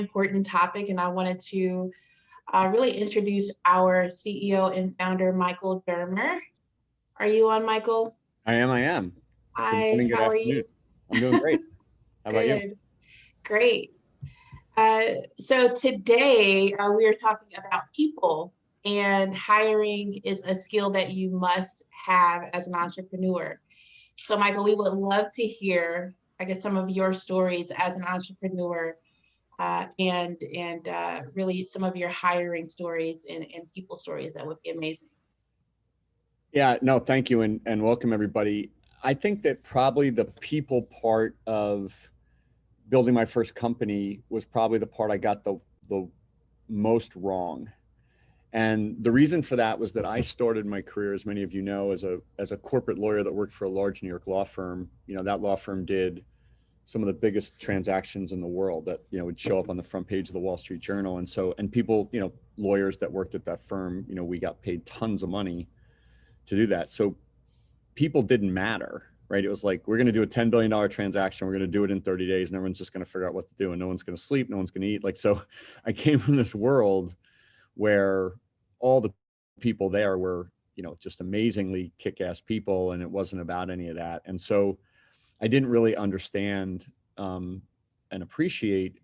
important topic, and I wanted to really introduce our CEO and founder, Michael Dermer. Are you on, Michael? I am. Good Hi, morning, good how are afternoon. you? I'm doing great. How about you? Good, great. So today we are talking about people, and hiring is a skill that you must have as an entrepreneur. So, Michael, we would love to hear, I guess, some of your stories as an entrepreneur, and really some of your hiring stories and people stories. That would be amazing. Yeah, no, thank you and welcome everybody. I think that probably the people part of building my first company was probably the part I got the most wrong. And the reason for that was that I started my career, as many of you know, as a corporate lawyer that worked for a large New York law firm. You know, that law firm did some of the biggest transactions in the world that, would show up on the front page of the Wall Street Journal. And people, lawyers that worked at that firm, we got paid tons of money to do that. So people didn't matter, right? It was like, we're going to do a $10 billion transaction. We're going to do it in 30 days and everyone's just going to figure out what to do. And no one's going to sleep. No one's going to eat. So I came from this world where all the people there were, just amazingly kick-ass people. And it wasn't about any of that. And so I didn't really understand and appreciate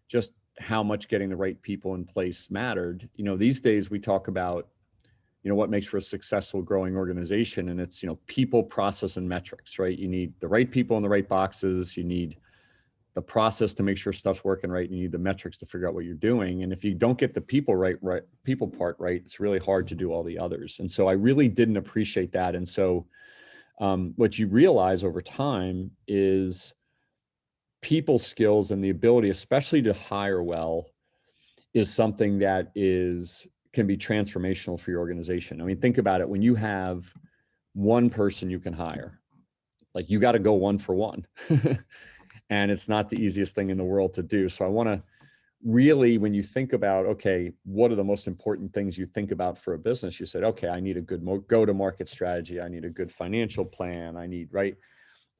just how much getting the right people in place mattered. These days we talk about, what makes for a successful growing organization. And it's, people, process, and metrics, right? You need the right people in the right boxes. You need the process to make sure stuff's working right. You need the metrics to figure out what you're doing. And if you don't get the people people part right, it's really hard to do all the others. And so I really didn't appreciate that. And so what you realize over time is people skills and the ability, especially to hire well, is something that can be transformational for your organization. I mean, think about it. When you have one person you can hire, like you got to go one for one. And it's not the easiest thing in the world to do. So I want to really, when you think about, okay, what are the most important things you think about for a business? You said, okay, I need a good go-to-market strategy. I need a good financial plan. I need, right?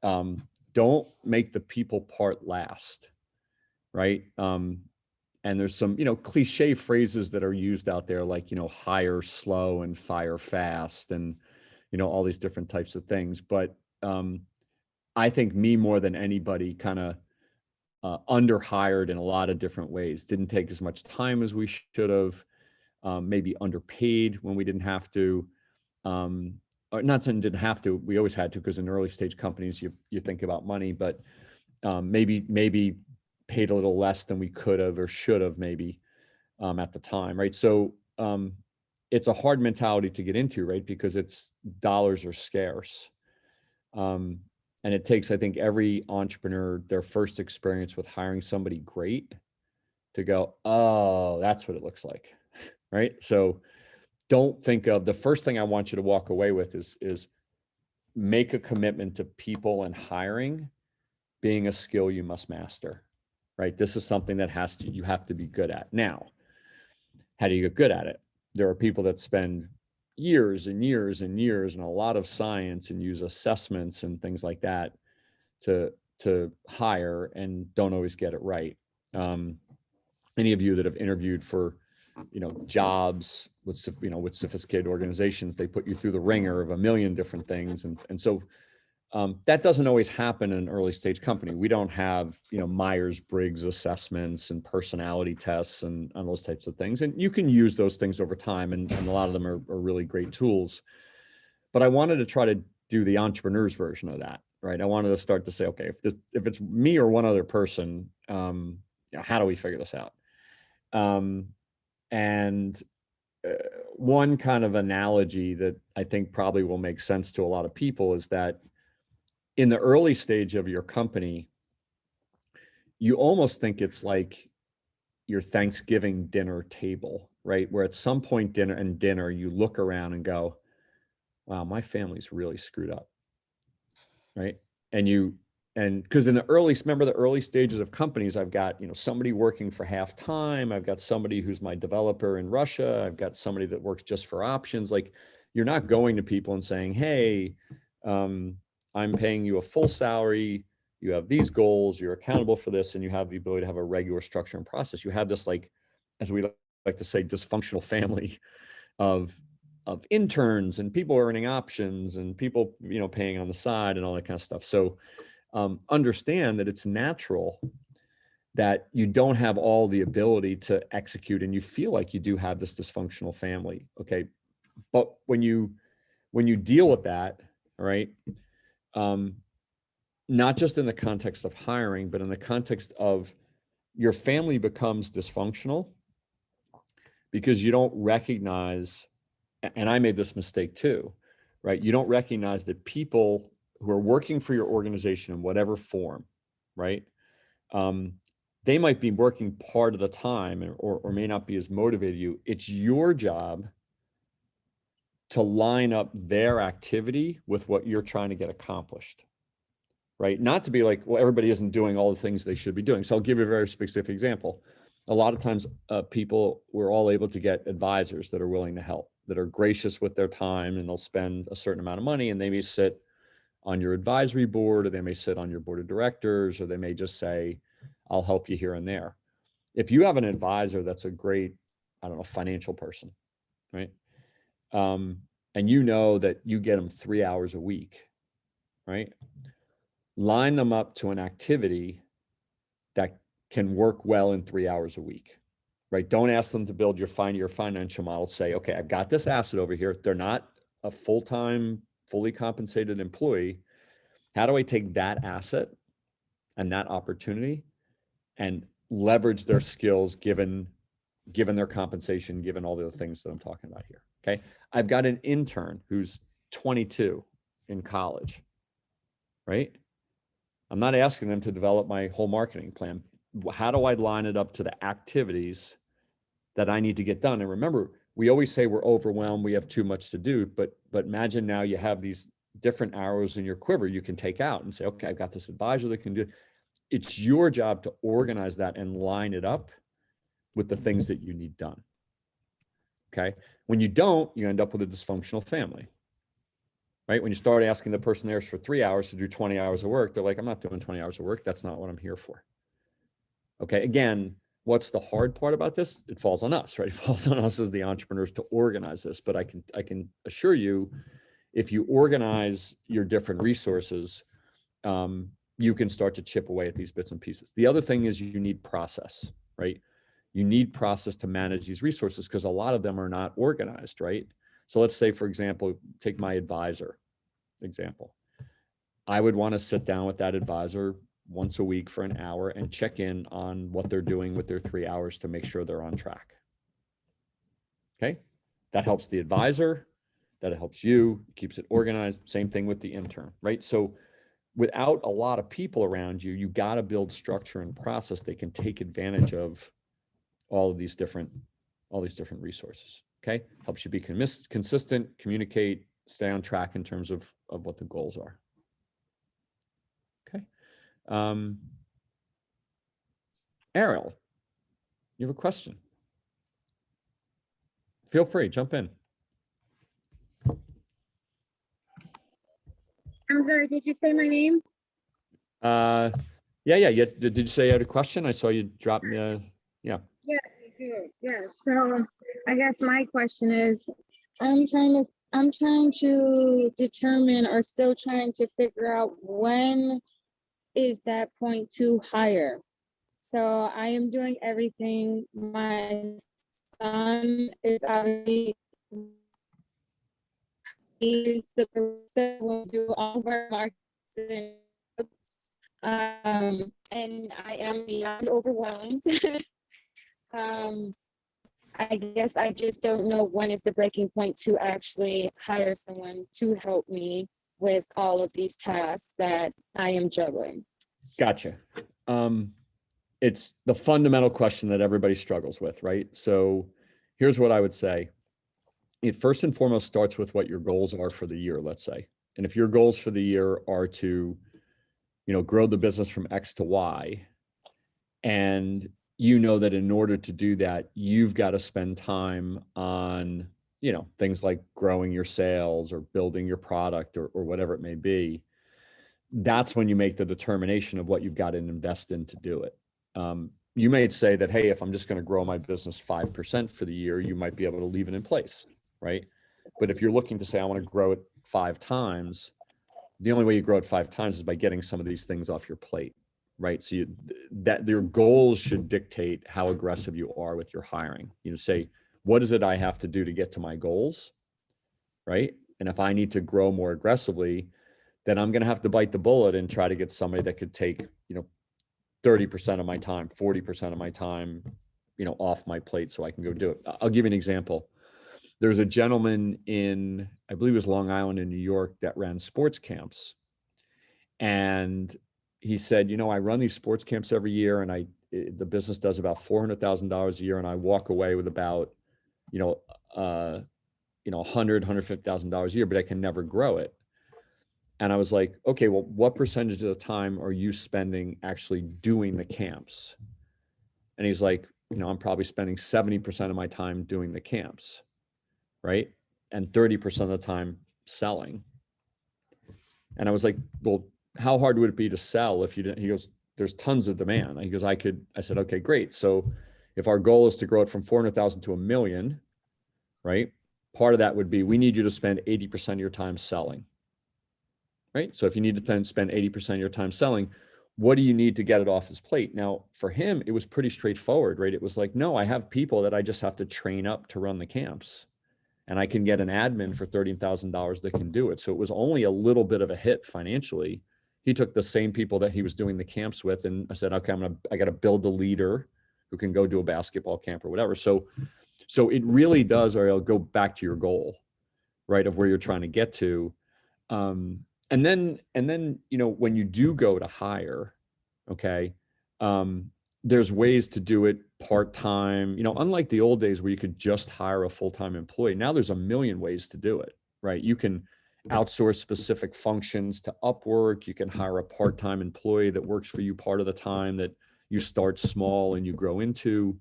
Don't make the people part last, right? And there's some, cliche phrases that are used out there, like, hire slow and fire fast and, all these different types of things. But I think me more than anybody kind of underhired in a lot of different ways, didn't take as much time as we should have, maybe underpaid when we didn't have to. Or not saying didn't have to, we always had to, because in early stage companies, you think about money, but maybe paid a little less than we could have or should have maybe at the time, right? So it's a hard mentality to get into, right? Because dollars are scarce. And it takes, I think, every entrepreneur, their first experience with hiring somebody great to go, oh, that's what it looks like, right? So don't think of, the first thing I want you to walk away with is make a commitment to people and hiring being a skill you must master, right? This is something that you have to be good at. Now, how do you get good at it? There are people that spend years and years and years and a lot of science and use assessments and things like that to hire and don't always get it right. Any of you that have interviewed for, jobs with sophisticated organizations, they put you through the ringer of a million different things. And so that doesn't always happen in an early stage company. We don't have, Myers-Briggs assessments and personality tests and those types of things. And you can use those things over time, and a lot of them are really great tools. But I wanted to try to do the entrepreneur's version of that, right? I wanted to start to say, okay, if it's me or one other person, how do we figure this out? And one kind of analogy that I think probably will make sense to a lot of people is that in the early stage of your company, you almost think it's like your Thanksgiving dinner table, right? Where at some point dinner, you look around and go, wow, my family's really screwed up, right? And because remember the early stages of companies, I've got, somebody working for half time. I've got somebody who's my developer in Russia. I've got somebody that works just for options. Like, you're not going to people and saying, hey, I'm paying you a full salary. you have these goals, you're accountable for this, and you have the ability to have a regular structure and process. You have this, like, as we like to say, dysfunctional family of interns and people earning options and people, paying on the side and all that kind of stuff. So understand that it's natural that you don't have all the ability to execute, and you feel like you do have this dysfunctional family. Okay. But when you deal with that, all right, not just in the context of hiring, but in the context of your family becomes dysfunctional because you don't recognize, and I made this mistake too, right? You don't recognize that people who are working for your organization in whatever form, right? They might be working part of the time or may not be as motivated you. It's your job to line up their activity with what you're trying to get accomplished, right? Not to be like, well, everybody isn't doing all the things they should be doing. So I'll give you a very specific example. A lot of times we're all able to get advisors that are willing to help, that are gracious with their time, and they'll spend a certain amount of money, and they may sit on your advisory board, or they may sit on your board of directors, or they may just say, I'll help you here and there. If you have an advisor that's a great, I don't know, financial person, right? And you know that you get them 3 hours a week, right? Line them up to an activity that can work well in 3 hours a week, right? Don't ask them to build your financial model. Say, okay, I've got this asset over here. They're not a full-time, fully compensated employee. How do I take that asset and that opportunity and leverage their skills given their compensation, given all the other things that I'm talking about here? Okay. I've got an intern who's 22 in college, right? I'm not asking them to develop my whole marketing plan. How do I line it up to the activities that I need to get done? And remember, we always say we're overwhelmed, we have too much to do, but imagine now you have these different arrows in your quiver you can take out and say, okay, I've got this advisor that can do it. It's your job to organize that and line it up with the things that you need done. Okay. When you don't, you end up with a dysfunctional family, right? When you start asking the person there for 3 hours to do 20 hours of work, they're like, I'm not doing 20 hours of work. That's not what I'm here for. Okay. Again, what's the hard part about this? It falls on us, right? It falls on us as the entrepreneurs to organize this. But I can assure you, if you organize your different resources, you can start to chip away at these bits and pieces. The other thing is you need process, right? You need process to manage these resources because a lot of them are not organized, right? So let's say, for example, take my advisor example. I would want to sit down with that advisor once a week for an hour and check in on what they're doing with their 3 hours to make sure they're on track. Okay. That helps the advisor, that helps you, keeps it organized. Same thing with the intern, right? So without a lot of people around you, you got to build structure and process that can take advantage of all these different resources. Okay. Helps you be consistent, communicate, stay on track in terms of what the goals are. Okay. Ariel, you have a question? Feel free, jump in. I'm sorry, did you say my name? Yeah. Did you say you had a question? I saw you drop me a, yeah. Yeah, I did. Yeah. So I guess my question is, I'm trying to determine, or still trying to figure out, when is that point to hire. So I am doing everything. My son is obviously, he's the person that will do all of our marketing. And I am beyond overwhelmed. I guess I just don't know when is the breaking point to actually hire someone to help me with all of these tasks that I am juggling. Gotcha. It's the fundamental question that everybody struggles with, right? So here's what I would say. It first and foremost starts with what your goals are for the year, let's say. And if your goals for the year are to, grow the business from X to Y, and you know that in order to do that, you've got to spend time on, things like growing your sales or building your product or whatever it may be, that's when you make the determination of what you've got to invest in to do it. You may say that, hey, if I'm just going to grow my business 5% for the year, you might be able to leave it in place, right? But if you're looking to say, I want to grow it 5 times, the only way you grow it 5 times is by getting some of these things off your plate, right? So that your goals should dictate how aggressive you are with your hiring. You know, say, what is it I have to do to get to my goals, right? And if I need to grow more aggressively, then I'm going to have to bite the bullet and try to get somebody that could take, 30% of my time, 40% of my time, off my plate so I can go do it. I'll give you an example. There's a gentleman in, I believe it was Long Island in New York, that ran sports camps. And he said, I run these sports camps every year, and the business does about $400,000 a year. And I walk away with about, $100,000, $150,000 a year, but I can never grow it. And I was like, okay, well, what percentage of the time are you spending actually doing the camps? And he's like, I'm probably spending 70% of my time doing the camps, right? And 30% of the time selling. And I was like, well, how hard would it be to sell if you didn't? He goes, there's tons of demand. He goes, I said, okay, great. So if our goal is to grow it from 400,000 to 1 million, right? Part of that would be, we need you to spend 80% of your time selling. Right? So if you need to spend 80% of your time selling, what do you need to get it off his plate? Now, for him, it was pretty straightforward, right? It was like, no, I have people that I just have to train up to run the camps. And I can get an admin for $13,000 that can do it. So it was only a little bit of a hit financially. He took the same people that he was doing the camps with, and I said, okay, I got to build a leader who can go do a basketball camp or whatever. So it really does, or I'll go back to your goal, right? Of where you're trying to get to. And then, when you do go to hire, okay, there's ways to do it part-time, unlike the old days where you could just hire a full-time employee. Now there's a million ways to do it, right? You can outsource specific functions to Upwork. You can hire a part-time employee that works for you part of the time, that you start small and you grow into,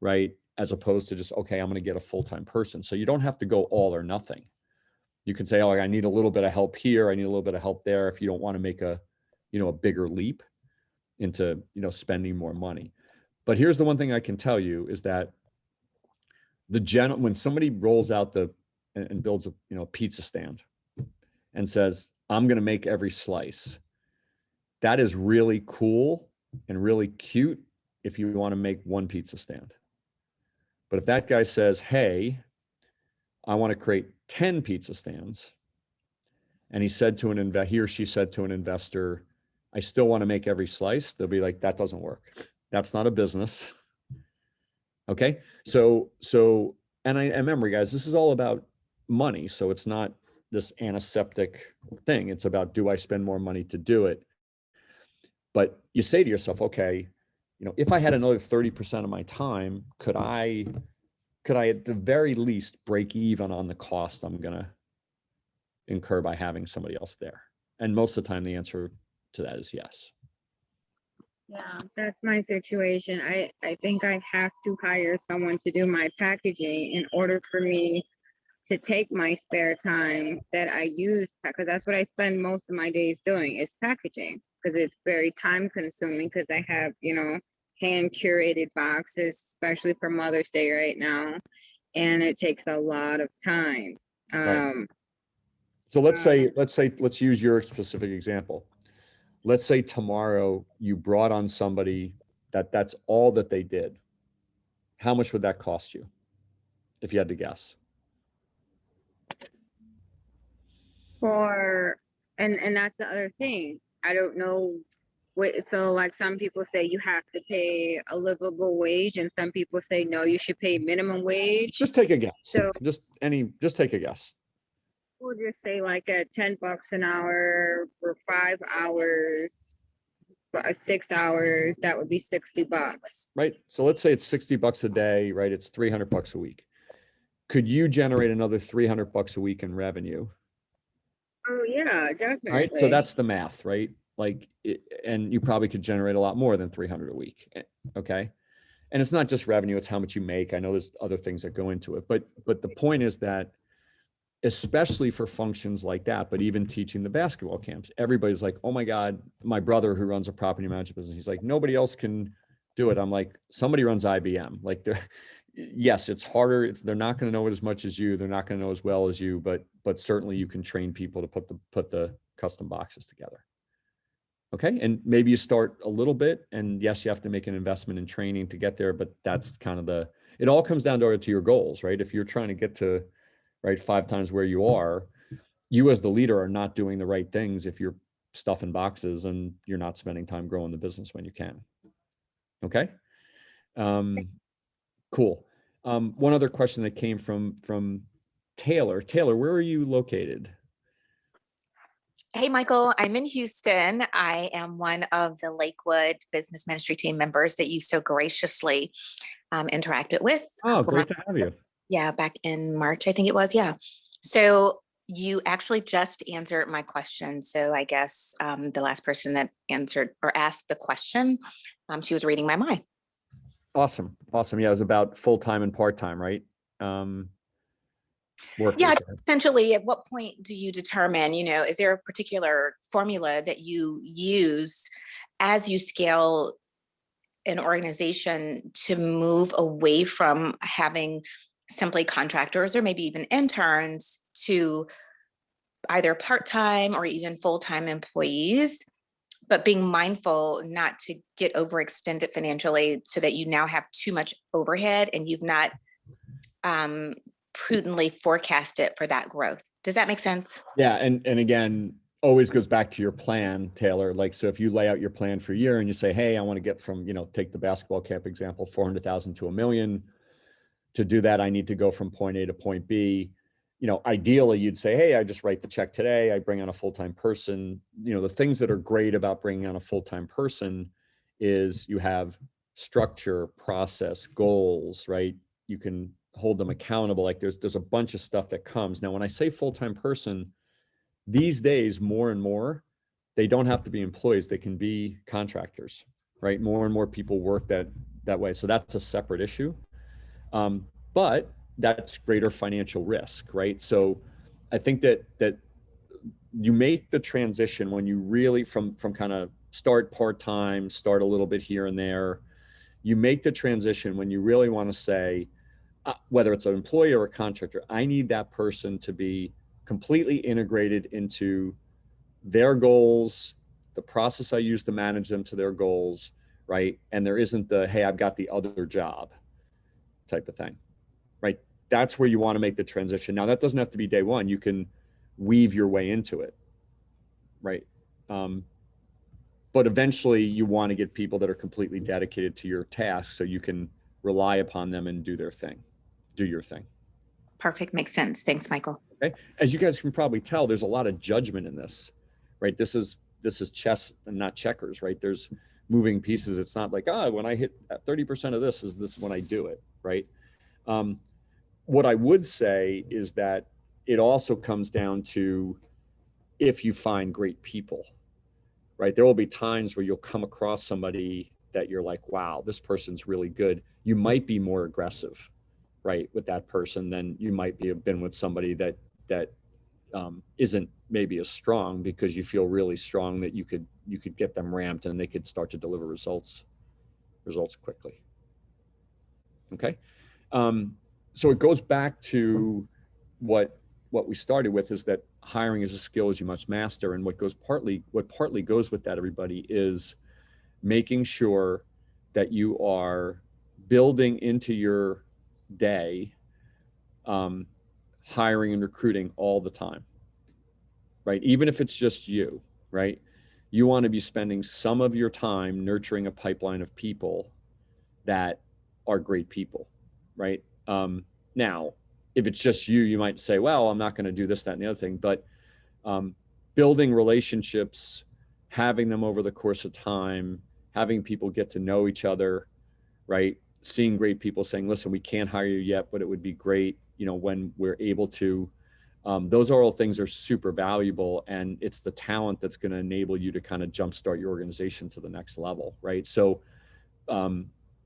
right? As opposed to just, okay, I'm going to get a full-time person. So you don't have to go all or nothing. You can say, oh, I need a little bit of help here. I need a little bit of help there. If you don't want to make a bigger leap into, spending more money. But here's the one thing I can tell you is that when somebody rolls out and builds a pizza stand and says, I'm going to make every slice, that is really cool and really cute if you want to make one pizza stand. But if that guy says, hey, I want to create 10 pizza stands, and he or she said to an investor, I still want to make every slice, they'll be like, that doesn't work. That's not a business. Okay. So, and I remember, guys, this is all about money. So it's not this antiseptic thing. It's about, do I spend more money to do it? But you say to yourself, okay, if I had another 30% of my time, could I at the very least break even on the cost I'm going to incur by having somebody else there? And most of the time, the answer to that is yes. Yeah, that's my situation. I think I have to hire someone to do my packaging in order for me to take my spare time that I use, because that's what I spend most of my days doing, is packaging, because it's very time consuming, because I have, hand curated boxes, especially for Mother's Day right now. And it takes a lot of time. Right. So let's use your specific example. Let's say tomorrow you brought on somebody that's all that they did. How much would that cost you if you had to guess? And that's the other thing. I don't know. So like some people say you have to pay a livable wage, and some people say no, you should pay minimum wage. Just take a guess. So just take a guess. We'll just say like at $10 an hour for 5 hours, 6 hours, that would be $60. Right. So let's say it's $60 a day, right? It's $300 a week. Could you generate another $300 a week in revenue? Oh yeah, definitely. Right. So that's the math, right? And you probably could generate a lot more than 300 a week. Okay. And it's not just revenue, it's how much you make. I know there's other things that go into it, but the point is that especially for functions like that, but even teaching the basketball camps, everybody's like, oh my God, my brother who runs a property management business, he's like, nobody else can do it. I'm like, somebody runs IBM. Like, yes, it's harder. They're not going to know it as much as you. They're not going to know as well as you, but certainly you can train people to put the custom boxes together. Okay. And maybe you start a little bit, and yes, you have to make an investment in training to get there, but that's kind of it all comes down to your goals, right? If you're trying to get to, right, 5 times where you are, you as the leader are not doing the right things if you're stuffing boxes and you're not spending time growing the business when you can. Okay. Cool. One other question that came from Taylor. Taylor, where are you located? Hey, Michael, I'm in Houston. I am one of the Lakewood Business Ministry team members that you so graciously interacted with. Oh, great to have you. Yeah, back in March, I think it was. Yeah. So you actually just answered my question. So I guess the last person that answered or asked the question, she was reading my mind. Awesome. Awesome. Yeah, it was about full-time and part-time, right? Workers. Yeah, essentially, at what point do you determine, is there a particular formula that you use as you scale an organization to move away from having simply contractors or maybe even interns to either part-time or even full-time employees, but being mindful not to get overextended financially so that you now have too much overhead and you've not prudently forecasted for that growth. Does that make sense? Yeah. And again, always goes back to your plan, Taylor. Like, so if you lay out your plan for a year and you say, hey, I want to get from, take the basketball camp example, 400,000 to $1 million. To do that, I need to go from point A to point B. Ideally you'd say, hey, I just write the check today. I bring on a full-time person. The things that are great about bringing on a full-time person is you have structure, process, goals, right? You can hold them accountable. Like there's a bunch of stuff that comes. Now, when I say full-time person, these days, more and more, they don't have to be employees. They can be contractors, right? More and more people work that way. So that's a separate issue. But that's greater financial risk, right? So I think that you make the transition when you really from kind of start part-time, start a little bit here and there. You make the transition when you really want to say, whether it's an employee or a contractor, I need that person to be completely integrated into their goals, the process I use to manage them to their goals, right? And there isn't the, hey, I've got the other job type of thing, right? That's where you want to make the transition. Now, that doesn't have to be day one. You can weave your way into it, right? But eventually you want to get people that are completely dedicated to your task so you can rely upon them and do your thing. Perfect. Makes sense. Thanks, Michael. Okay. As you guys can probably tell, there's a lot of judgment in this, right? This is chess and not checkers, right? There's moving pieces. It's not like, when I hit 30% of this is this when I do it, right? What I would say is that it also comes down to if you find great people, right? There will be times where you'll come across somebody that you're like, wow, this person's really good. You might be more aggressive, right, with that person than you might have been with somebody that isn't maybe as strong, because you feel really strong that you could get them ramped and they could start to deliver results quickly. Okay. So it goes back to what we started with, is that hiring is a skill as you must master. And what partly goes with that, everybody, is making sure that you are building into your day, hiring and recruiting all the time, right? Even if it's just you, right? You want to be spending some of your time nurturing a pipeline of people that are great people, right? Now, if it's just you, you might say, well, I'm not going to do this, that, and the other thing. But building relationships, having them over the course of time, having people get to know each other, right? Seeing great people, saying, listen, we can't hire you yet, but it would be great, when we're able to. Those are all things that are super valuable, and it's the talent that's going to enable you to kind of jumpstart your organization to the next level, right? So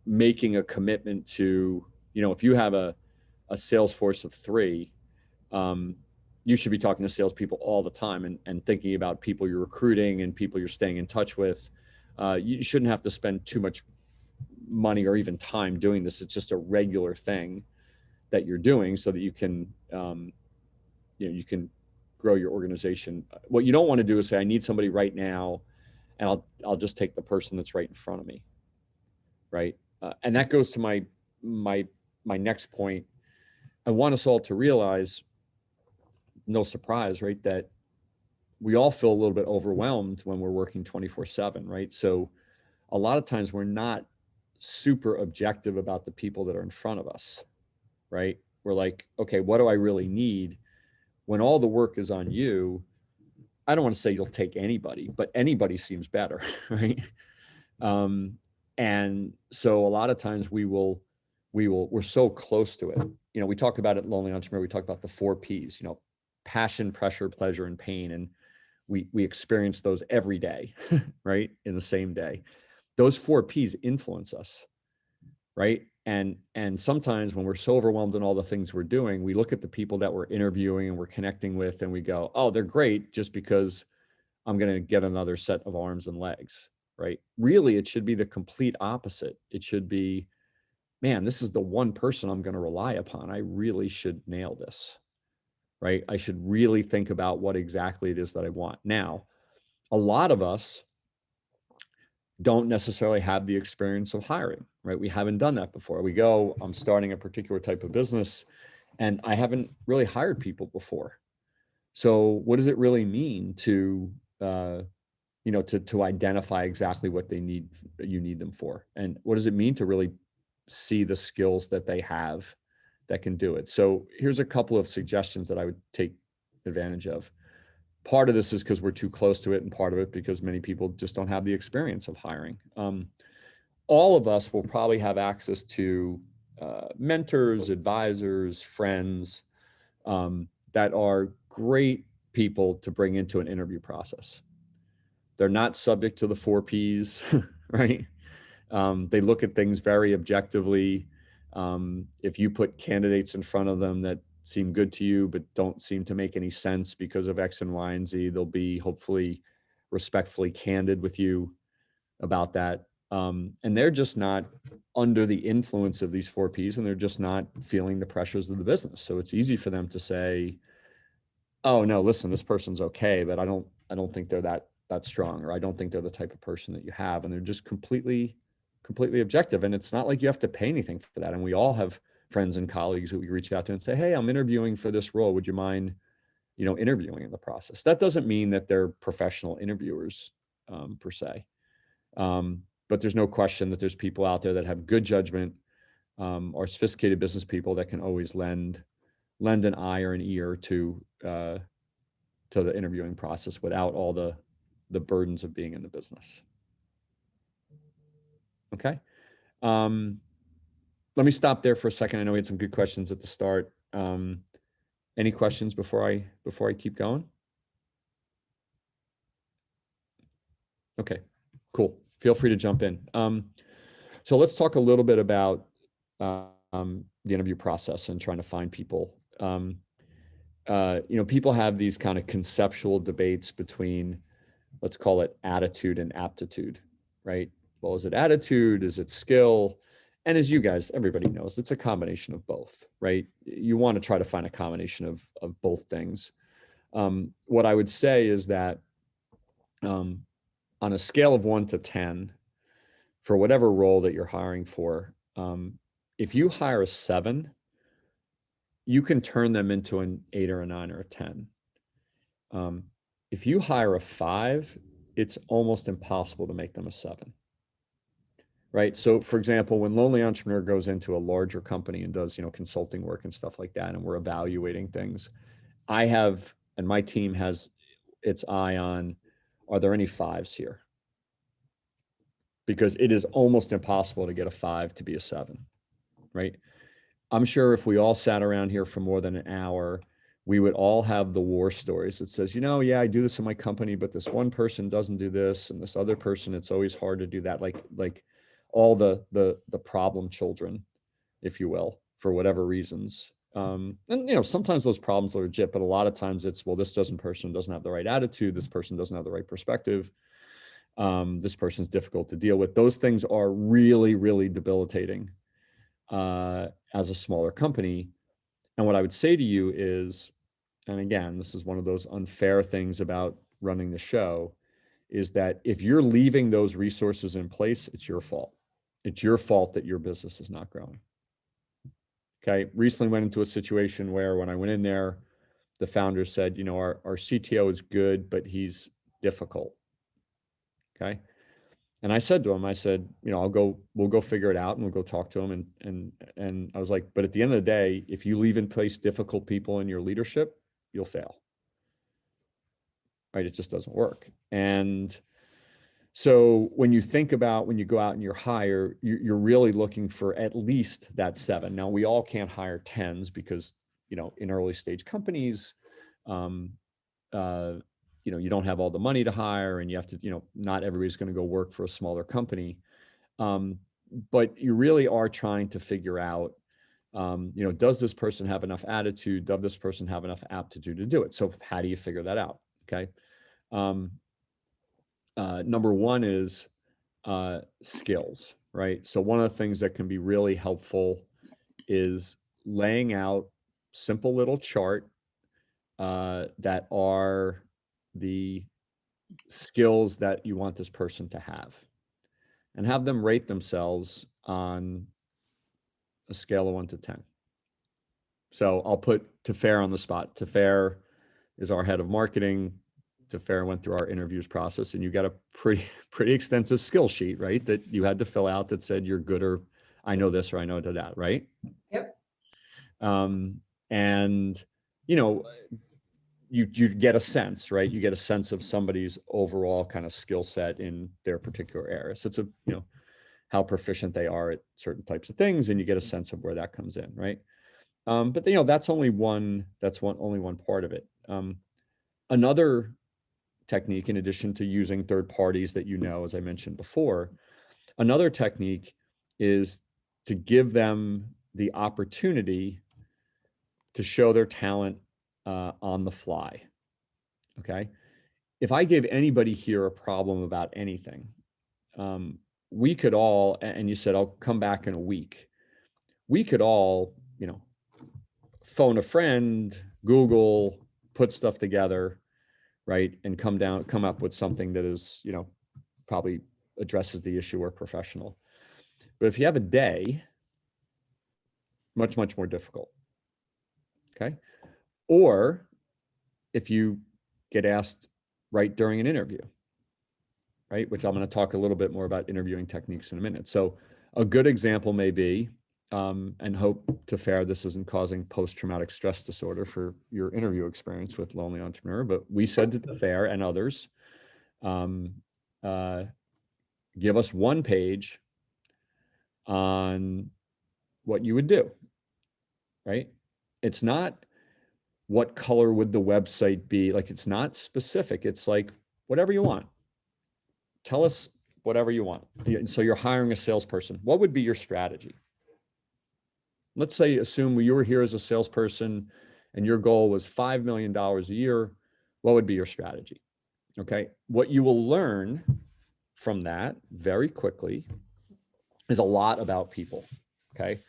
making a commitment to, if you have a sales force of 3, you should be talking to salespeople all the time and thinking about people you're recruiting and people you're staying in touch with. You shouldn't have to spend too much money or even time doing this. It's just a regular thing that you're doing so that you can, you can grow your organization. What you don't want to do is say, I need somebody right now, and I'll just take the person that's right in front of me. Right. And that goes to my next point. I want us all to realize, no surprise, right, that we all feel a little bit overwhelmed when we're working 24/7, right? So a lot of times we're not super objective about the people that are in front of us, right? We're like, okay, what do I really need? When all the work is on you, I don't want to say you'll take anybody, but anybody seems better, right? And so a lot of times we're so close to it. We talk about it, Lonely Entrepreneur, we talk about the 4 Ps, passion, pressure, pleasure, and pain. And we experience those every day, right? In the same day. Those 4 Ps influence us, right? And sometimes when we're so overwhelmed in all the things we're doing, we look at the people that we're interviewing and we're connecting with and we go, oh, they're great just because I'm going to get another set of arms and legs, right? Really, it should be the complete opposite. It should be, man, this is the one person I'm going to rely upon. I really should nail this, right? I should really think about what exactly it is that I want. Now, a lot of us don't necessarily have the experience of hiring, right? We haven't done that before. We go, I'm starting a particular type of business and I haven't really hired people before. So what does it really mean to, to identify exactly what you need them for? And what does it mean to really see the skills that they have that can do it? So here's a couple of suggestions that I would take advantage of. Part of this is because we're too close to it, and part of it because many people just don't have the experience of hiring. All of us will probably have access to mentors, advisors, friends that are great people to bring into an interview process. They're not subject to the 4 Ps, right? They look at things very objectively. If you put candidates in front of them that seem good to you, but don't seem to make any sense because of X and Y and Z, they'll be hopefully respectfully candid with you about that. And they're just not under the influence of these 4 Ps, and they're just not feeling the pressures of the business. So it's easy for them to say, oh no, listen, this person's okay, but I don't think they're that strong, or I don't think they're the type of person that you have. And they're just completely objective. And it's not like you have to pay anything for that. And we all have friends and colleagues that we reach out to and say, hey, I'm interviewing for this role. Would you mind, interviewing in the process? That doesn't mean that they're professional interviewers per se. But there's no question that there's people out there that have good judgment, or sophisticated business people that can always lend an eye or an ear to the interviewing process without all the burdens of being in the business. Okay. Let me stop there for a second. I know we had some good questions at the start. Any questions before I keep going? Okay, cool. Feel free to jump in. So let's talk a little bit about the interview process and trying to find people. People have these kind of conceptual debates between, let's call it attitude and aptitude, right? Well, is it attitude? Is it skill? And as you guys, everybody knows, it's a combination of both, right? You want to try to find a combination of both things. What I would say is that on a scale of 1 to 10, for whatever role that you're hiring for, if you hire a 7, you can turn them into an 8 or a 9 or a 10. If you hire a 5, it's almost impossible to make them a 7. Right. So for example, when Lonely Entrepreneur goes into a larger company and does, consulting work and stuff like that, and we're evaluating things, and my team has its eye on, are there any 5s here? Because it is almost impossible to get a 5 to be a 7, right? I'm sure if we all sat around here for more than an hour, we would all have the war stories that says, yeah, I do this in my company, but this one person doesn't do this, and this other person, it's always hard to do that. Like all the problem children, if you will, for whatever reasons, And you know, sometimes those problems are legit, but a lot of times it's, well, this person doesn't have the right attitude. This person doesn't have the right perspective. This person's difficult to deal with. Those things are really, really debilitating as a smaller company. And what I would say to you is, and again, this is one of those unfair things about running the show, is that if you're leaving those resources in place, it's your fault. It's your fault that your business is not growing. Okay. Recently went into a situation where when I went in there, the founder said, you know, our CTO is good, but he's difficult. Okay. And I said to him, I said, you know, we'll go figure it out and we'll go talk to him. And I was like, but at the end of the day, if you leave in place difficult people in your leadership, you'll fail. Right. It just doesn't work. And so when you think about, when you go out and you hire, you're really looking for at least that 7. Now we all can't hire 10s because, you know, in early stage companies, you know, you don't have all the money to hire and you have to, you know, not everybody's going to go work for a smaller company. But you really are trying to figure out, you know, does this person have enough attitude? Does this person have enough aptitude to do it? So how do you figure that out? Okay. Number one is skills, right? So one of the things that can be really helpful is laying out simple little chart that are the skills that you want this person to have, and have them rate themselves on a scale of 1 to 10. So I'll put Tafer on the spot. Tafer is our head of marketing. Tafer went through our interviews process, and you got a pretty extensive skill sheet, right? That you had to fill out that said you're good, or I know this, or I know that, right? Yep. And you know, you get a sense, right? You get a sense of somebody's overall kind of skill set in their particular area. So it's a, you know, how proficient they are at certain types of things, and you get a sense of where that comes in, right? But you know, that's only one part of it. Another technique, in addition to using third parties that, you know, as I mentioned before, another technique is to give them the opportunity to show their talent on the fly. Okay. If I gave anybody here a problem about anything, we could all, and you said, I'll come back in a week. We could all, you know, phone a friend, Google, put stuff together, right? And come up with something that is, you know, probably addresses the issue or professional. But if you have a day, much, much more difficult. Okay. Or if you get asked right during an interview, right? Which I'm going to talk a little bit more about interviewing techniques in a minute. So a good example may be, and hope Tafer this isn't causing post-traumatic stress disorder for your interview experience with Lonely Entrepreneur, but we said to Tafer and others, give us one page on what you would do, right? It's not what color would the website be, like it's not specific. It's like whatever you want. Tell us whatever you want. So you're hiring a salesperson. What would be your strategy? Let's say, assume you were here as a salesperson and your goal was $5 million a year. What would be your strategy? Okay. What you will learn from that very quickly is a lot about people. Okay.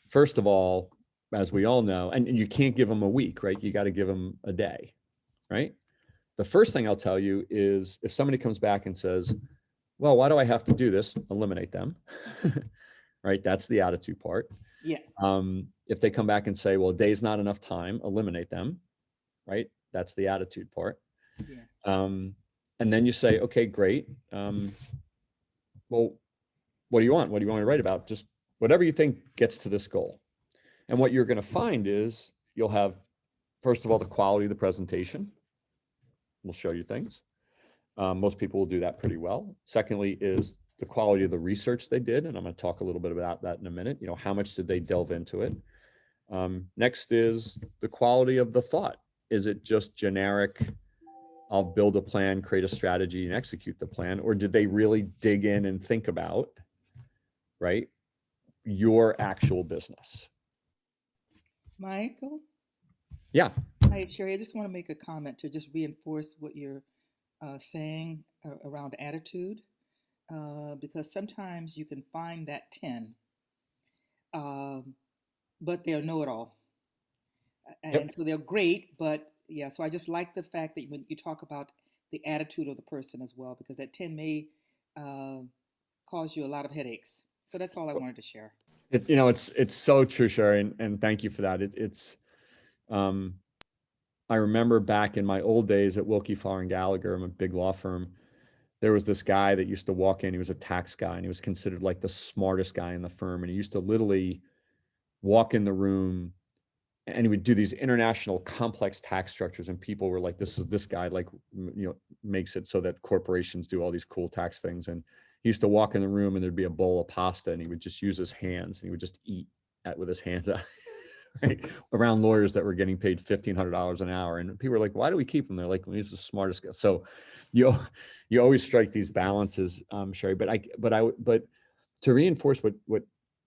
First of all, as we all know, and you can't give them a week, right? You got to give them a day, right? The first thing I'll tell you is if somebody comes back and says, well, why do I have to do this? Eliminate them, right? That's the attitude part. Yeah. If they come back and say, well, a day's not enough time, eliminate them, right? That's the attitude part. Yeah. And then you say, okay, great. Well, what do you want? What do you want me to write about? Just whatever you think gets to this goal. And what you're going to find is you'll have, first of all, the quality of the presentation. We'll show you things. Most people will do that pretty well. Secondly is the quality of the research they did. And I'm going to talk a little bit about that in a minute. You know, how much did they delve into it? Next is the quality of the thought. Is it just generic, I'll build a plan, create a strategy, and execute the plan? Or did they really dig in and think about, right, your actual business? Michael? Yeah. Hi, Sherry. I just want to make a comment to just reinforce what you're saying around attitude, because sometimes you can find that 10, um, but they're know-it-all. And Yep. so they're great, but yeah, so I just like the fact that when you talk about the attitude of the person as well, because that 10 may uh, cause you a lot of headaches. So that's all I wanted to share. It's so true, Sherry, and thank you for that. Um, I remember back in my old days at Wilkie Farr and Gallagher, I'm a big law firm. There was this guy that used to walk in. He was a tax guy, and he was considered like the smartest guy in the firm. And he used to literally walk in the room, and he would do these international complex tax structures, and people were like, this guy like makes it so that corporations do all these cool tax things. And he used to walk in the room, and there'd be a bowl of pasta, and he would just use his hands, and he would just eat with his hands right, around lawyers that were getting paid $1,500 an hour. And people were like, why do we keep him? They're like, well, he's the smartest guy. So you always strike these balances, Sherry. But to reinforce what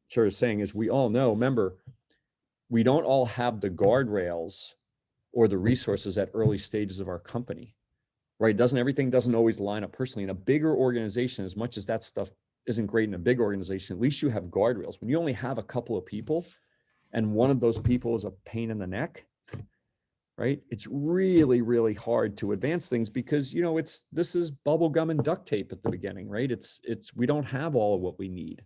Sherry is saying is, we all know, remember, we don't all have the guardrails or the resources at early stages of our company, right? Everything doesn't always line up personally. In a bigger organization, as much as that stuff isn't great in a big organization, at least you have guardrails. When you only have a couple of people, and one of those people is a pain in the neck, right? It's really, really hard to advance things, because this is bubble gum and duct tape at the beginning, right? We don't have all of what we need.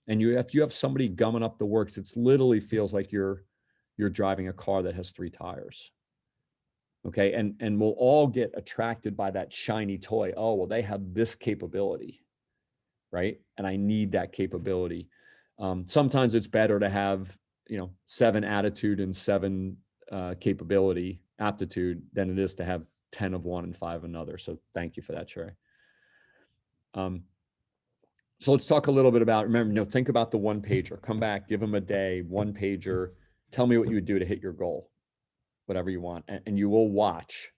And if you have somebody gumming up the works, it's literally feels like you're driving a car that has 3 tires. Okay. And we'll all get attracted by that shiny toy. Oh, well, they have this capability, right? And I need that capability. Sometimes it's better to have 7 attitude and 7 capability aptitude than it is to have 10 of one and 5 another. So thank you for that, Sherry. So let's talk a little bit about, remember, think about the 1-pager. Come back, give them a day, 1-pager. Tell me what you would do to hit your goal, whatever you want. And you will watch.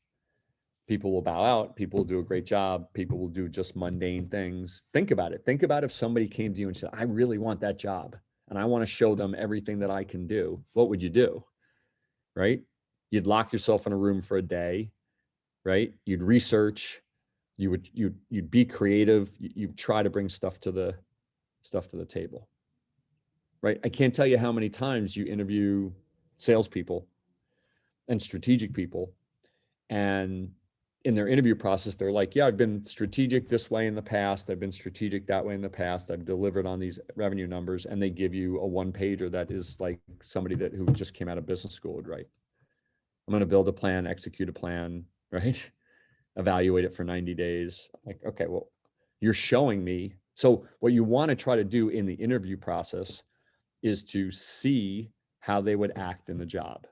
People will bow out. People will do a great job. People will do just mundane things. Think about it. Think about if somebody came to you and said, I really want that job, and I want to show them everything that I can do. What would you do? Right? You'd lock yourself in a room for a day, right? You'd research. You'd be creative. You'd try to bring stuff to the table, right? I can't tell you how many times you interview salespeople and strategic people, and in their interview process, they're like, yeah, I've been strategic this way in the past. I've been strategic that way in the past. I've delivered on these revenue numbers. And they give you a 1-pager that is like somebody who just came out of business school would write. I'm going to build a plan, execute a plan, right? Evaluate it for 90 days. Like, okay, well, you're showing me. So what you want to try to do in the interview process is to see how they would act in the job.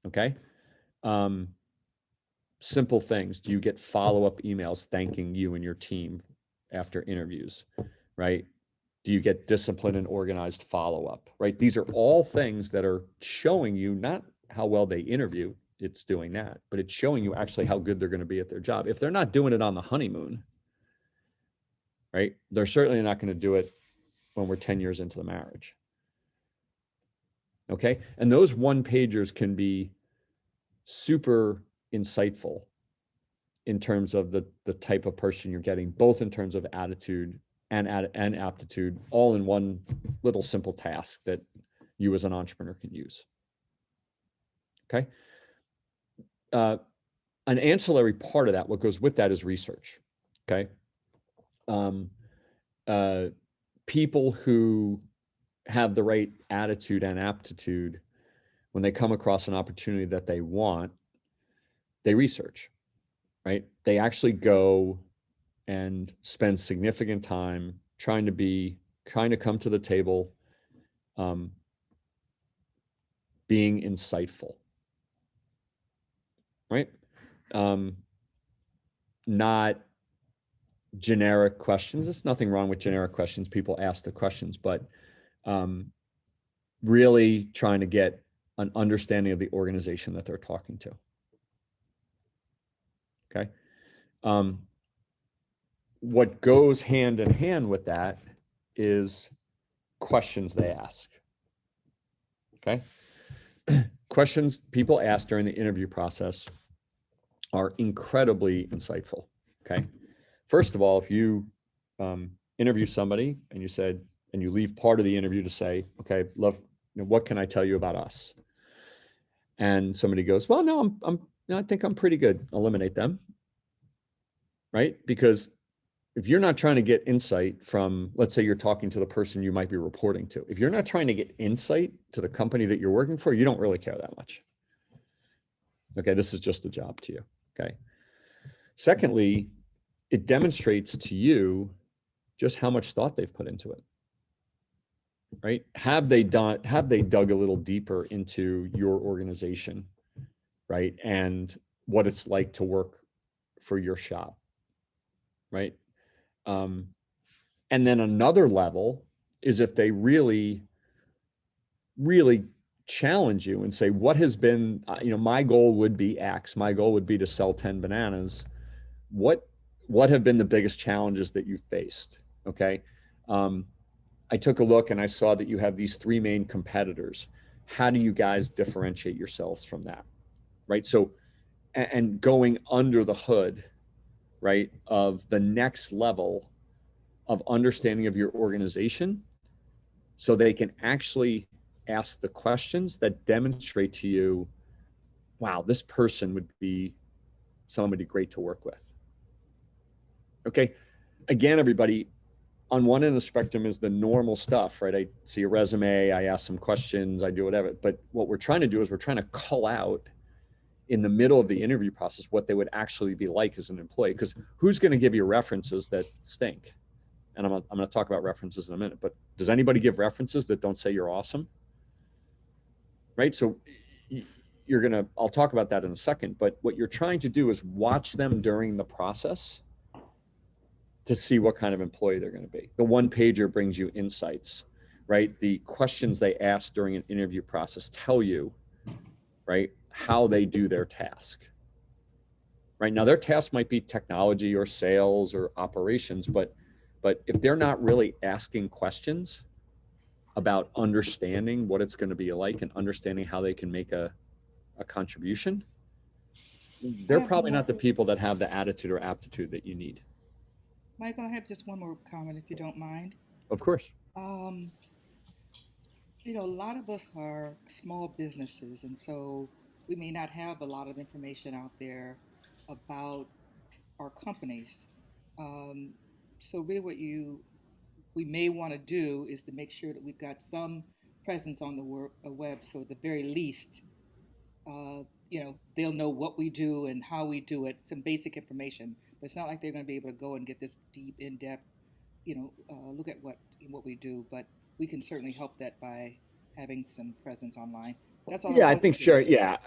Okay. Simple things. Do you get follow-up emails thanking you and your team after interviews, right? Do you get disciplined and organized follow-up, right? These are all things that are showing you not how well they interview, it's doing that, but it's showing you actually how good they're going to be at their job. If they're not doing it on the honeymoon, right, they're certainly not going to do it when we're 10 years into the marriage. Okay. And those 1-pagers can be super insightful in terms of the type of person you're getting, both in terms of attitude and aptitude, all in one little simple task that you as an entrepreneur can use. Okay. An ancillary part of that, what goes with that, is research. Okay. People who have the right attitude and aptitude, when they come across an opportunity that they want, they research, right? They actually go and spend significant time trying to come to the table, being insightful, right? Not generic questions. There's nothing wrong with generic questions. People ask the questions, but really trying to get an understanding of the organization that they're talking to. Okay. What goes hand in hand with that is questions they ask. Okay. Questions people ask during the interview process are incredibly insightful. Okay. First of all, if you interview somebody and you said, and you leave part of the interview to say, okay, love, what can I tell you about us? And somebody goes, well, no, I think I'm pretty good. Eliminate them. Right. Because if you're not trying to get insight from, let's say you're talking to the person you might be reporting to, if you're not trying to get insight to the company that you're working for, you don't really care that much. Okay. This is just a job to you. Okay. Secondly, it demonstrates to you just how much thought they've put into it. Right? Have they dug a little deeper into your organization, right? And what it's like to work for your shop, right? And then another level is if they really, really challenge you and say, what has been, my goal would be X, my goal would be to sell 10 bananas. What have been the biggest challenges that you've faced? Okay. I took a look and I saw that you have these 3 main competitors. How do you guys differentiate yourselves from that? Right. So, and going under the hood, right, of the next level of understanding of your organization so they can actually ask the questions that demonstrate to you, wow, this person would be somebody great to work with. Okay. Again, everybody, on one end of the spectrum is the normal stuff, right? I see a resume, I ask some questions, I do whatever. But what we're trying to do is we're trying to cull out in the middle of the interview process what they would actually be like as an employee. Because who's going to give you references that stink? And I'm going to talk about references in a minute. But does anybody give references that don't say you're awesome? Right? So I'll talk about that in a second. But what you're trying to do is watch them during the process to see what kind of employee they're going to be. The one pager brings you insights, right? The questions they ask during an interview process tell you, right, how they do their task. Right now, their task might be technology or sales or operations, but if they're not really asking questions about understanding what it's going to be like and understanding how they can make a contribution, they're probably not the people that have the attitude or aptitude that you need. Michael, I have just one more comment, if you don't mind. Of course. A lot of us are small businesses, and so we may not have a lot of information out there about our companies. Um, so really we may want to do is to make sure that we've got some presence on the web. So at the very least, they'll know what we do and how we do it, some basic information. But it's not like they're going to be able to go and get this deep, in-depth, look at what we do. But we can certainly help that by having some presence online. That's all. Yeah, I think sure. Yeah,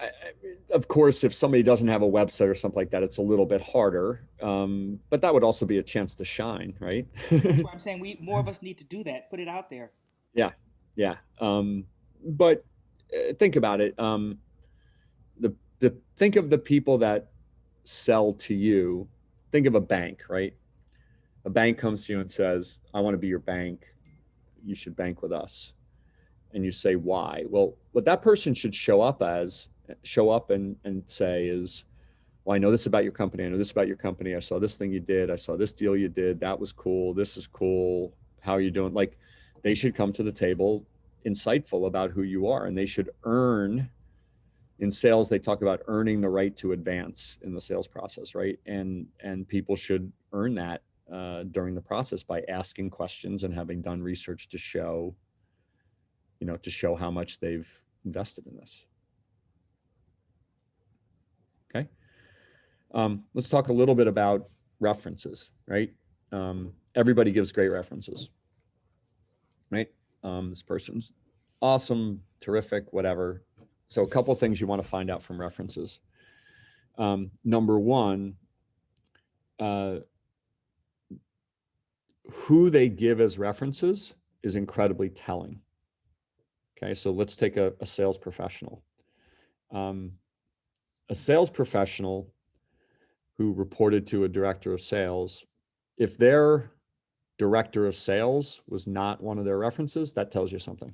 of course, if somebody doesn't have a website or something like that, it's a little bit harder. But that would also be a chance to shine, right? That's why I'm saying more of us need to do that. Put it out there. Yeah, yeah. But think about it. Think of the people that sell to you. Think of a bank, right? A bank comes to you and says, "I want to be your bank. You should bank with us." And you say, why? Well, what that person should show up and say is, well, I know this about your company. I know this about your company. I saw this thing you did. I saw this deal you did. That was cool. This is cool. How are you doing? Like, they should come to the table insightful about who you are, and they should earn. In sales, they talk about earning the right to advance in the sales process, right? And people should earn that during the process by asking questions and having done research to show how much they've invested in this. Okay. Let's talk a little bit about references, right? Everybody gives great references, right? This person's awesome, terrific, whatever. So a couple of things you want to find out from references. Number one, who they give as references is incredibly telling. Okay, so let's take a sales professional. A sales professional who reported to a director of sales, if their director of sales was not one of their references, that tells you something.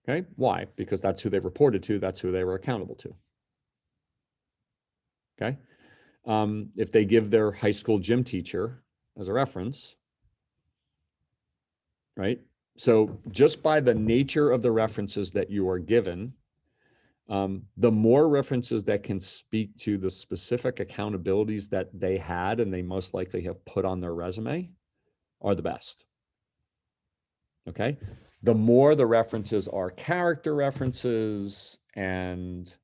Okay, why? Because that's who they reported to, that's who they were accountable to. Okay, if they give their high school gym teacher as a reference, right? So just by the nature of the references that you are given, the more references that can speak to the specific accountabilities that they had and they most likely have put on their resume are the best. Okay. The more the references are character references and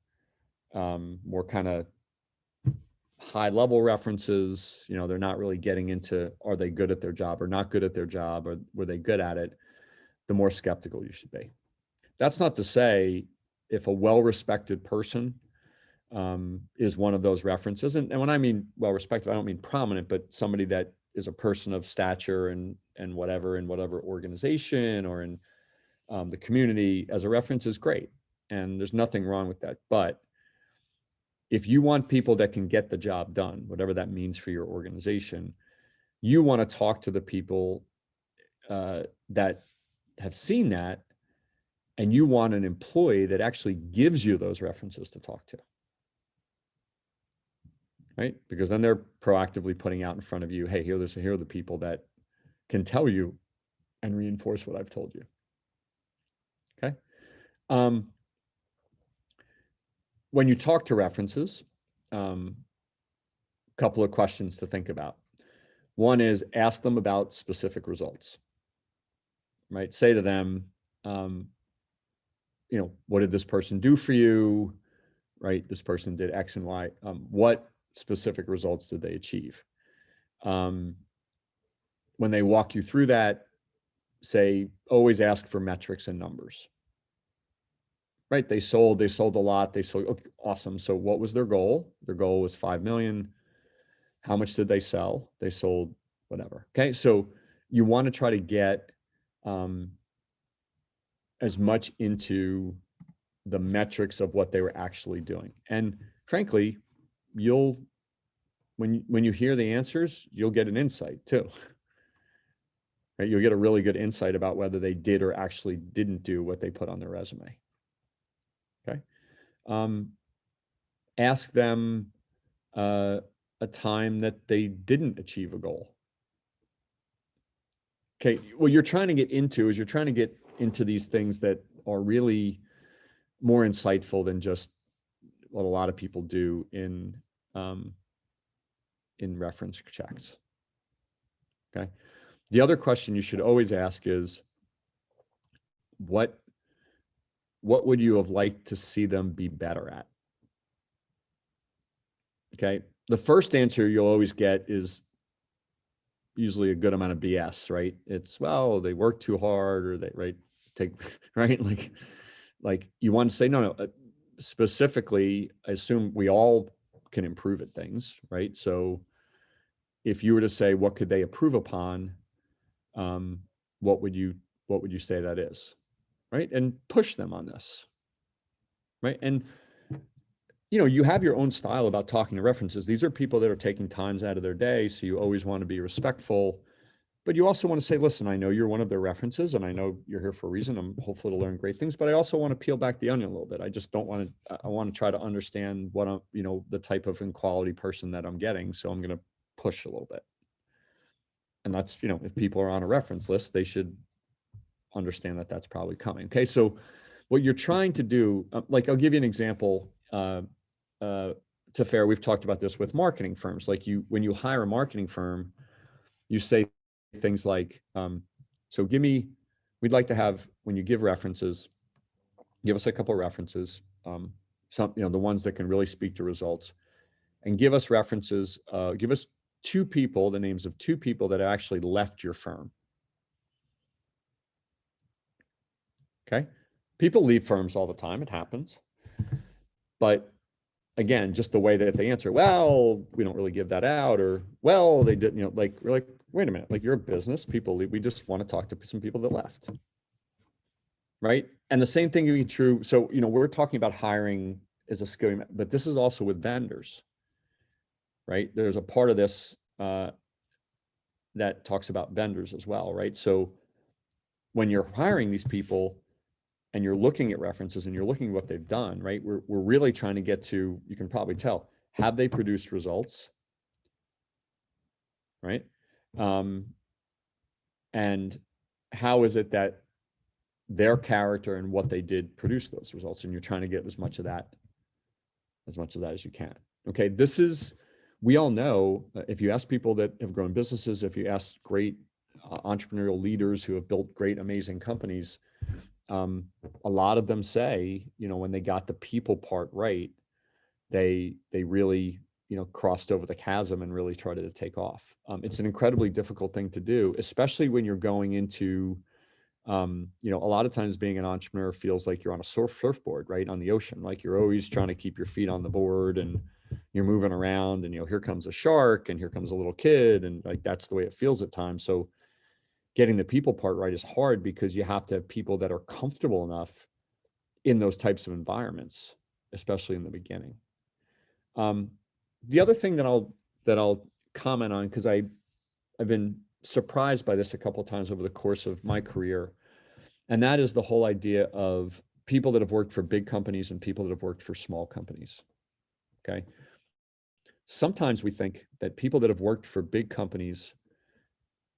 more kind of high level references, you know, they're not really getting into, are they good at their job or not good at their job, or were they good at it? The more skeptical you should be. That's not to say if a well-respected person is one of those references, and when I mean well-respected, I don't mean prominent, but somebody that is a person of stature and whatever in whatever organization or in the community as a reference is great. And there's nothing wrong with that. But if you want people that can get the job done, whatever that means for your organization, you want to talk to the people that have seen that, and you want an employee that actually gives you those references to talk to. Right? Because then they're proactively putting out in front of you, hey, here are the people that can tell you and reinforce what I've told you. Okay. When you talk to references, couple of questions to think about. One is ask them about specific results, right? Say to them, you know, what did this person do for you? Right? This person did X and Y. What specific results did they achieve? When they walk you through that, say, always ask for metrics and numbers. Right? They sold a lot. They sold, okay, awesome. So what was their goal? Their goal was 5 million. How much did they sell? They sold whatever. Okay. So you want to try to get as much into the metrics of what they were actually doing. And frankly, when you hear the answers, you'll get an insight too. Right? You'll get a really good insight about whether they did or actually didn't do what they put on their resume. Okay. Ask them a time that they didn't achieve a goal. Okay. What you're trying to get into these things that are really more insightful than just what a lot of people do in reference checks. Okay. The other question you should always ask is, what would you have liked to see them be better at? Okay. The first answer you'll always get is usually a good amount of BS, right? It's, well, they work too hard, or they, right, right? Like you want to say, no, specifically, I assume we all can improve at things, right? So if you were to say, what could they improve upon? What would you say that is? Right? And push them on this. Right? And you know, you have your own style about talking to references. These are people that are taking times out of their day, so you always want to be respectful, but you also want to say, listen, I know you're one of their references and I know you're here for a reason. I'm hopeful to learn great things, but I also want to peel back the onion a little bit. I just don't want to, I want to try to understand what I'm, you know, the type of quality person that I'm getting. So I'm going to push a little bit. And that's, you know, if people are on a reference list, they should understand that that's probably coming. Okay. So what you're trying to do, like, I'll give you an example, to fair, we've talked about this with marketing firms. Like when you hire a marketing firm, you say things like, so we'd like to have, when you give references, give us a couple of references, some, you know, the ones that can really speak to results, and give us references, give us the names of two people that actually left your firm. Okay. People leave firms all the time. It happens. But again, just the way that they answer, well, we don't really give that out, or, well, they didn't, you know, like, we're like, wait a minute, like, you're a business, people leave. We just want to talk to some people that left. Right. And the same thing can be true. So, you know, we're talking about hiring as a skill, but this is also with vendors. Right. There's a part of this that talks about vendors as well. Right. So when you're hiring these people, and you're looking at references and you're looking at what they've done, right? We're really trying to get to, you can probably tell, have they produced results, right? And how is it that their character and what they did produce those results? And you're trying to get as much of that as you can. Okay, this is, we all know, if you ask people that have grown businesses, if you ask great entrepreneurial leaders who have built great, amazing companies, a lot of them say, when they got the people part right, they really, crossed over the chasm and really started to take off. It's an incredibly difficult thing to do, especially when you're going into, a lot of times being an entrepreneur feels like you're on a surfboard, right, on the ocean. Like you're always trying to keep your feet on the board and you're moving around and, here comes a shark and here comes a little kid. And like, that's the way it feels at times. So getting the people part right is hard because you have to have people that are comfortable enough in those types of environments, especially in the beginning. The other thing that I'll comment on, because I've been surprised by this a couple of times over the course of my career, and that is the whole idea of people that have worked for big companies and people that have worked for small companies. Okay. Sometimes we think that people that have worked for big companies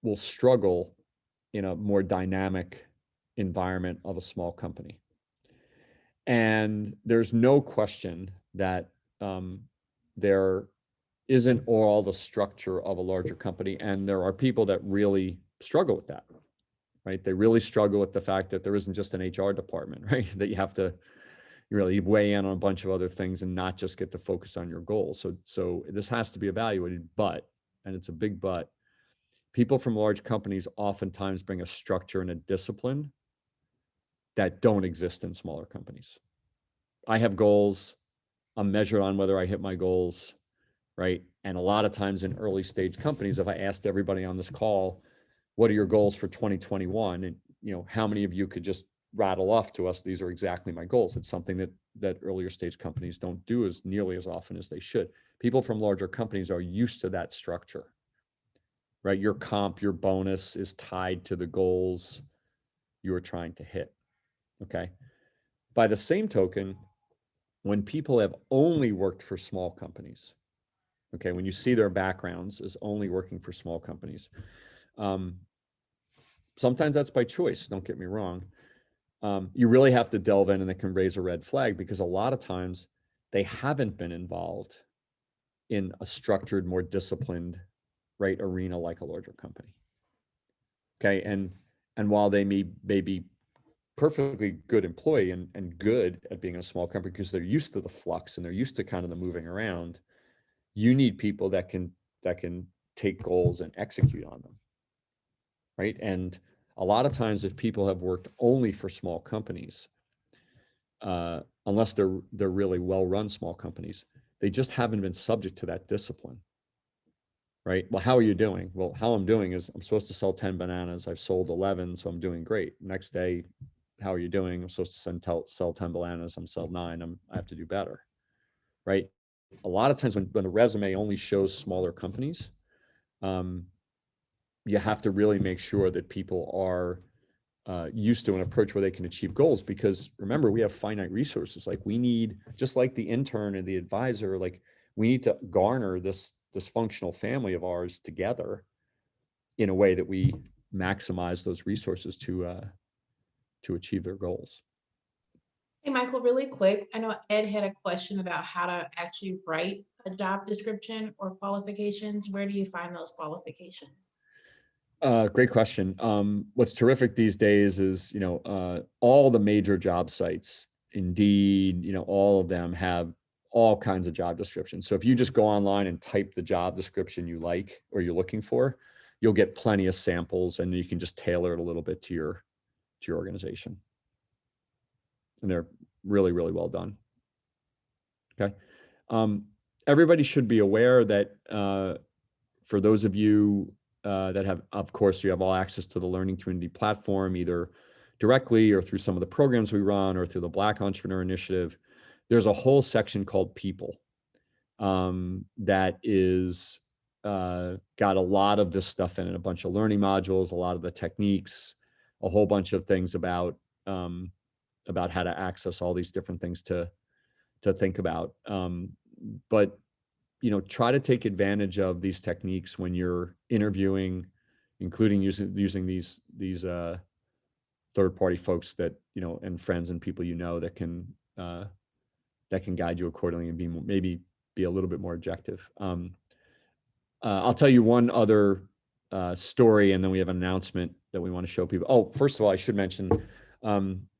will struggle in a more dynamic environment of a small company. And there's no question that there isn't all the structure of a larger company. And there are people that really struggle with that, right? They really struggle with the fact that there isn't just an HR department, right? That you have to really weigh in on a bunch of other things and not just get to focus on your goals. So this has to be evaluated, but, and it's a big but, people from large companies oftentimes bring a structure and a discipline that don't exist in smaller companies. I have goals. I'm measured on whether I hit my goals, right? And a lot of times in early stage companies, if I asked everybody on this call, what are your goals for 2021? And, how many of you could just rattle off to us, these are exactly my goals. It's something that earlier stage companies don't do as nearly as often as they should. People from larger companies are used to that structure, right? Your comp, your bonus is tied to the goals you are trying to hit, okay? By the same token, when people have only worked for small companies, okay, when you see their backgrounds as only working for small companies, sometimes that's by choice, don't get me wrong. You really have to delve in, and it can raise a red flag because a lot of times they haven't been involved in a structured, more disciplined, right, arena like a larger company. Okay, and while they may be perfectly good employee and good at being a small company because they're used to the flux and they're used to kind of the moving around, you need people that can take goals and execute on them, right? And a lot of times if people have worked only for small companies, unless they're really well-run small companies, they just haven't been subject to that discipline, right? Well, how are you doing? Well, how I'm doing is I'm supposed to sell 10 bananas. I've sold 11, so I'm doing great. Next day, how are you doing? I'm supposed to sell 10 bananas. I'm sell 9. I have to do better, right? A lot of times when the resume only shows smaller companies, you have to really make sure that people are used to an approach where they can achieve goals, because remember, we have finite resources. Like we need, just like the intern and the advisor, like we need to garner this functional family of ours together in a way that we maximize those resources to achieve their goals. Hey, Michael, really quick. I know Ed had a question about how to actually write a job description or qualifications. Where do you find those qualifications? Great question. What's terrific these days is, all the major job sites, Indeed, all of them have all kinds of job descriptions. So if you just go online and type the job description you like or you're looking for, you'll get plenty of samples, and you can just tailor it a little bit to your organization. And they're really, really well done. Okay. Everybody should be aware that for those of you that have, of course, you have all access to the Learning Community platform, either directly or through some of the programs we run or through the Black Entrepreneur Initiative. There's a whole section called People that is got a lot of this stuff in it, a bunch of learning modules, a lot of the techniques, a whole bunch of things about about how to access all these different things to think about. But try to take advantage of these techniques when you're interviewing, including using these third-party folks that and friends and people that can guide you accordingly and maybe be a little bit more objective. I'll tell you one other story, and then we have an announcement that we want to show people. Oh, first of all, I should mention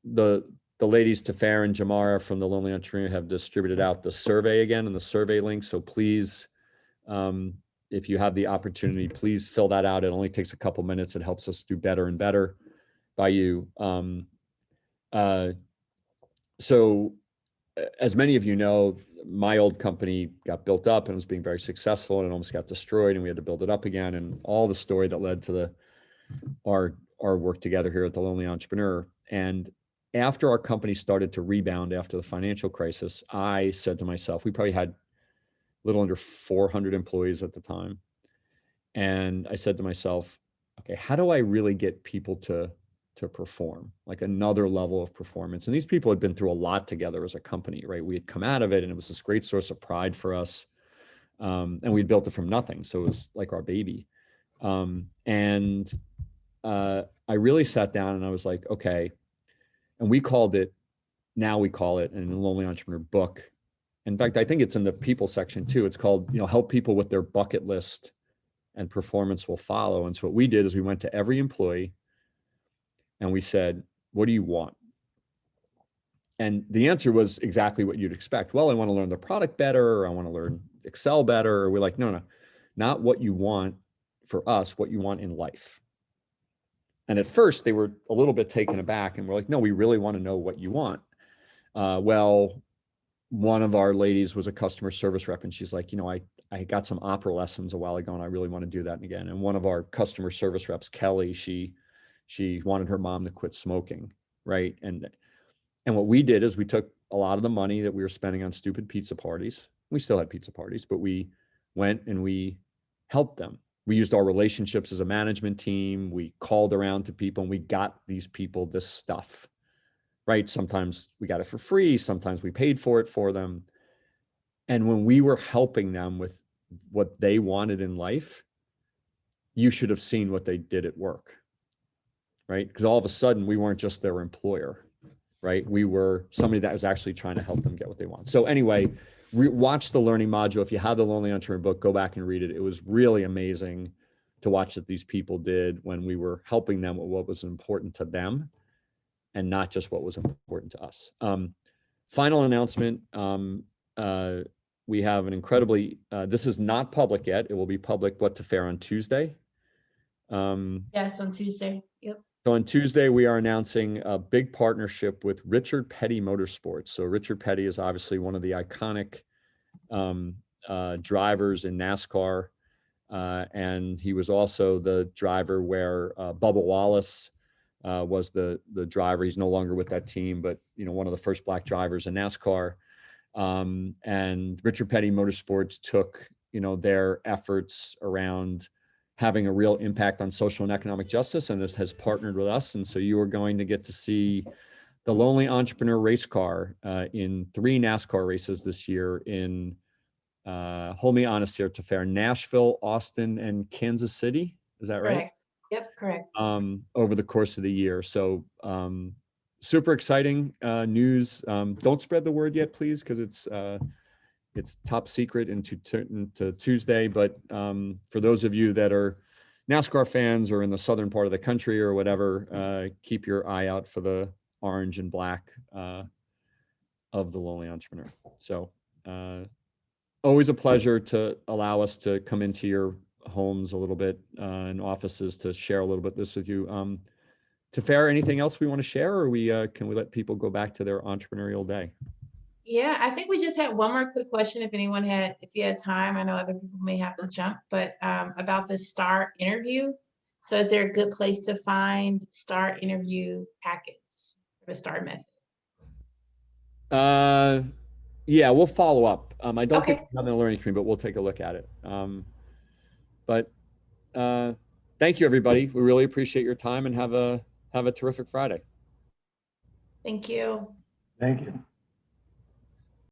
the ladies Tafar and Jamara from the Lonely Entrepreneur have distributed out the survey again and the survey link. So please, if you have the opportunity, please fill that out. It only takes a couple minutes. It helps us do better and better by you. So as many of you know, my old company got built up and was being very successful, and it almost got destroyed, and we had to build it up again, and all the story that led to our work together here at the Lonely Entrepreneur. And after our company started to rebound after the financial crisis, I said to myself, we probably had a little under 400 employees at the time. And I said to myself, okay, how do I really get people to perform, like another level of performance? And these people had been through a lot together as a company, right? We had come out of it, and it was this great source of pride for us. And we'd built it from nothing. So it was like our baby. And I really sat down and I was like, okay. And we call it in the Lonely Entrepreneur book. In fact, I think it's in the people section too. It's called, help people with their bucket list and performance will follow. And so what we did is we went to every employee and we said, what do you want? And the answer was exactly what you'd expect. Well, I want to learn the product better, or I want to learn Excel better. Or we're like, no, not what you want for us, what you want in life. And at first they were a little bit taken aback, and we're like, no, we really want to know what you want. Well, one of our ladies was a customer service rep, and she's like, I got some opera lessons a while ago, and I really want to do that again. And one of our customer service reps, Kelly, she wanted her mom to quit smoking, right? And what we did is we took a lot of the money that we were spending on stupid pizza parties. We still had pizza parties, but we went and we helped them. We used our relationships as a management team. We called around to people and we got these people this stuff, right? Sometimes we got it for free. Sometimes we paid for it for them. And when we were helping them with what they wanted in life, you should have seen what they did at work, right? Because all of a sudden we weren't just their employer, right? We were somebody that was actually trying to help them get what they want. So anyway, watch the learning module. If you have the Lonely Entrepreneur book, go back and read it. It was really amazing to watch that these people did when we were helping them with what was important to them and not just what was important to us. Final announcement. We have an incredibly, this is not public yet. It will be public, to fair on Tuesday. Yes, on Tuesday. Yep. So on Tuesday, we are announcing a big partnership with Richard Petty Motorsports. So Richard Petty is obviously one of the iconic drivers in NASCAR. And he was also the driver where Bubba Wallace was the driver. He's no longer with that team, but one of the first Black drivers in NASCAR. And Richard Petty Motorsports took their efforts around having a real impact on social and economic justice, and has partnered with us. And so you are going to get to see the Lonely Entrepreneur race car in 3 NASCAR races this year in, hold me honest here, Tafar, Nashville, Austin, and Kansas City. Is that right? Correct. Yep, correct. Over the course of the year. So super exciting news. Don't spread the word yet, please, because it's top secret into Tuesday. But for those of you that are NASCAR fans or in the southern part of the country or whatever, keep your eye out for the orange and black of the Lonely Entrepreneur. So always a pleasure to allow us to come into your homes a little bit and offices to share a little bit this with you. Tafar, anything else we want to share, or can we let people go back to their entrepreneurial day? Yeah, I think we just had one more quick question. If you had time, I know other people may have to jump, but about the STAR interview. So is there a good place to find STAR interview packets for the STAR method? Yeah, we'll follow up. I don't Okay. think we have a learning screen, but we'll take a look at it. But thank you, everybody. We really appreciate your time, and have a terrific Friday. Thank you. Thank you.